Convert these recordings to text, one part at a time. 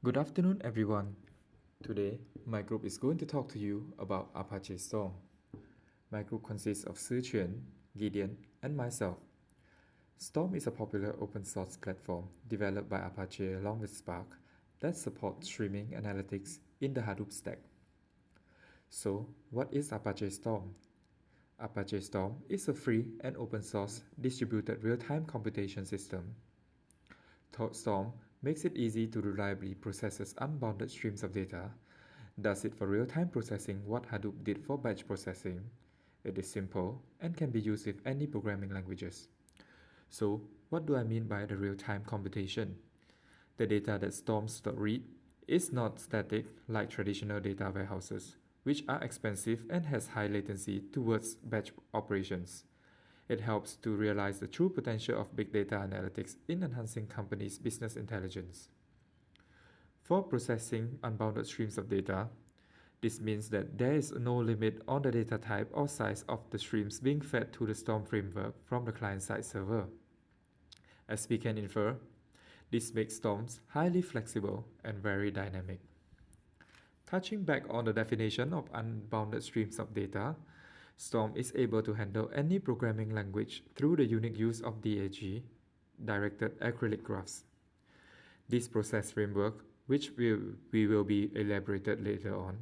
Good afternoon, everyone. Today, my group is going to talk to you about Apache Storm. My group consists of Sichuan, Gideon, and myself. Storm is a popular open source platform developed by Apache along with Spark that supports streaming analytics in the Hadoop stack. So, what is Apache Storm? Apache Storm is a free and open source distributed real-time computation system. Storm makes it easy to reliably process unbounded streams of data, does it for real-time processing what Hadoop did for batch processing. It is simple and can be used with any programming languages. So, what do I mean by the real-time computation? The data that Storm read is not static like traditional data warehouses, which are expensive and has high latency towards batch operations. It helps to realize the true potential of big data analytics in enhancing companies' business intelligence. For processing unbounded streams of data, this means that there is no limit on the data type or size of the streams being fed to the Storm framework from the client-side server. As we can infer, this makes Storms highly flexible and very dynamic. Touching back on the definition of unbounded streams of data, Storm is able to handle any programming language through the unique use of DAG, directed acrylic graphs. This process framework, which we will be elaborated later on,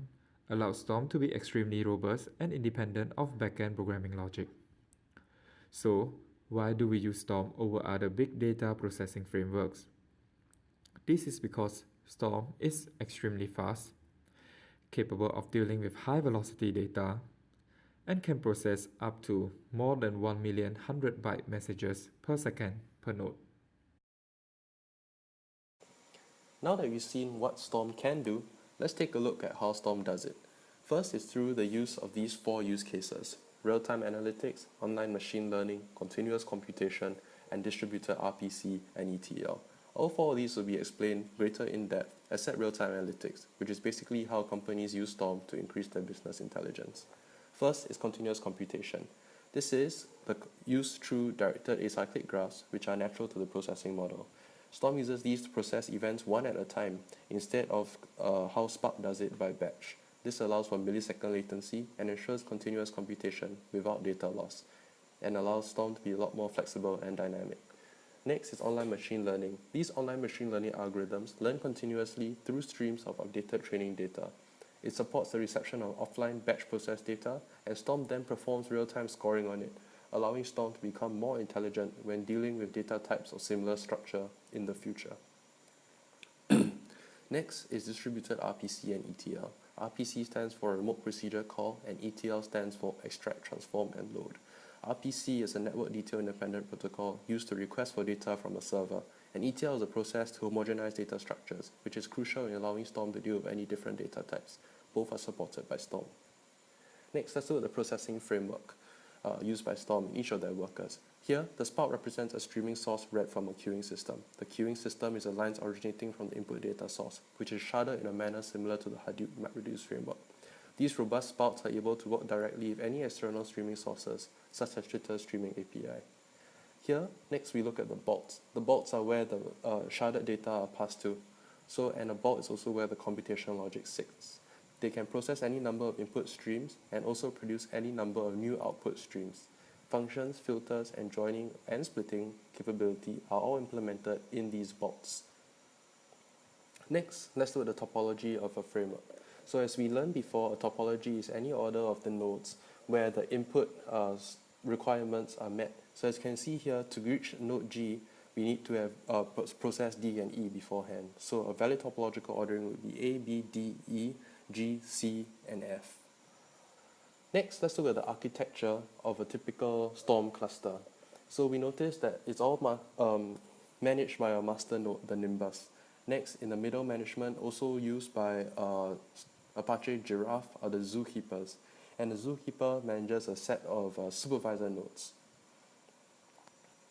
allows Storm to be extremely robust and independent of backend programming logic. So, why do we use Storm over other big data processing frameworks? This is because Storm is extremely fast, capable of dealing with high velocity data, and can process up to more than 1,000,000 100-byte messages per second per node. Now that we've seen what Storm can do, let's take a look at how Storm does it. First is through the use of these four use cases: real-time analytics, online machine learning, continuous computation, and distributed RPC and ETL. All four of these will be explained greater in depth, except real-time analytics, which is basically how companies use Storm to increase their business intelligence. First is continuous computation. This is the use through directed acyclic graphs, which are natural to the processing model. Storm uses these to process events one at a time, instead of how Spark does it by batch. This allows for millisecond latency and ensures continuous computation without data loss, and allows Storm to be a lot more flexible and dynamic. Next is online machine learning. These online machine learning algorithms learn continuously through streams of updated training data. It supports the reception of offline batch processed data, and Storm then performs real-time scoring on it, allowing Storm to become more intelligent when dealing with data types of similar structure in the future. Next is distributed RPC and ETL. RPC stands for Remote Procedure Call, and ETL stands for Extract, Transform, and Load. RPC is a network detail independent protocol used to request for data from a server, and ETL is a process to homogenize data structures, which is crucial in allowing Storm to deal with any different data types. Both are supported by Storm. Next, let's look at the processing framework used by Storm in each of their workers. Here, the spout represents a streaming source read from a queuing system. The queuing system is the lines originating from the input data source, which is sharded in a manner similar to the Hadoop MapReduce framework. These robust spouts are able to work directly with any external streaming sources, such as Twitter's streaming API. Here, next we look at the bolts. The bolts are where the sharded data are passed to. And a bolt is also where the computational logic sits. They can process any number of input streams and also produce any number of new output streams. Functions, filters, and joining and splitting capability are all implemented in these bolts. Next, let's look at the topology of a framework. So as we learned before, a topology is any order of the nodes where the input requirements are met. So as you can see here, to reach node G, we need to have process D and E beforehand. So a valid topological ordering would be A, B, D, E, G, C, and F. Next, let's look at the architecture of a typical Storm cluster. So we notice that it's all managed by a master node, the Nimbus. Next, in the middle management, also used by Apache Giraffe, are the zookeepers. And the zookeeper manages a set of supervisor nodes.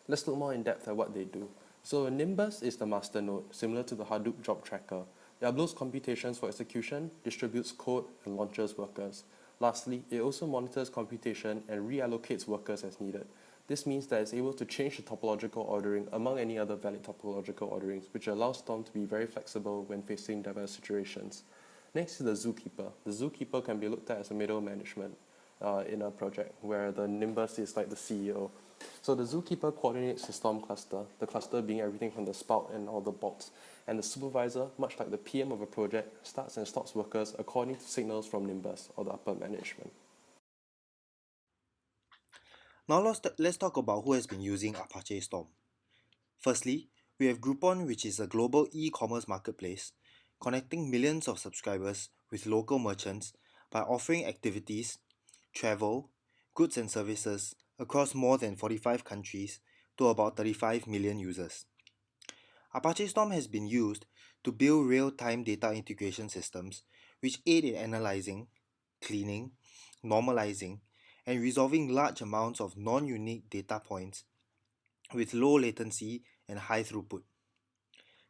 Let's look more in depth at what they do. So Nimbus is the master node, similar to the Hadoop job tracker. It uploads computations for execution, distributes code, and launches workers. Lastly, it also monitors computation and reallocates workers as needed. This means that it's able to change the topological ordering among any other valid topological orderings, which allows Storm to be very flexible when facing diverse situations. Next is the zookeeper. The zookeeper can be looked at as a middle management in a project, where the Nimbus is like the CEO. So the zookeeper coordinates the Storm cluster, the cluster being everything from the spout and all the bolts. And the supervisor, much like the PM of a project, starts and stops workers according to signals from Nimbus or the upper management. Now let's talk about who has been using Apache Storm. Firstly, we have Groupon, which is a global e-commerce marketplace connecting millions of subscribers with local merchants by offering activities, travel, goods and services across more than 45 countries to about 35 million users. Apache Storm has been used to build real-time data integration systems which aid in analyzing, cleaning, normalizing, and resolving large amounts of non-unique data points with low latency and high throughput.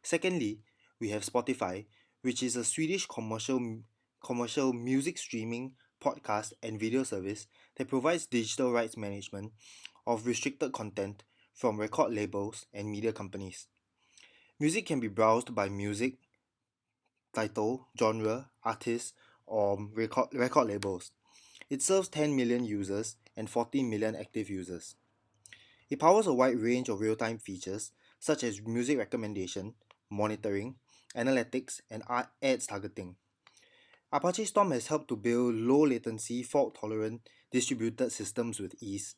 Secondly, we have Spotify, which is a Swedish commercial music streaming, podcast, and video service that provides digital rights management of restricted content from record labels and media companies. Music can be browsed by music, title, genre, artist, or record labels. It serves 10 million users and 14 million active users. It powers a wide range of real-time features such as music recommendation, monitoring, analytics, and ads targeting. Apache Storm has helped to build low-latency, fault-tolerant distributed systems with ease,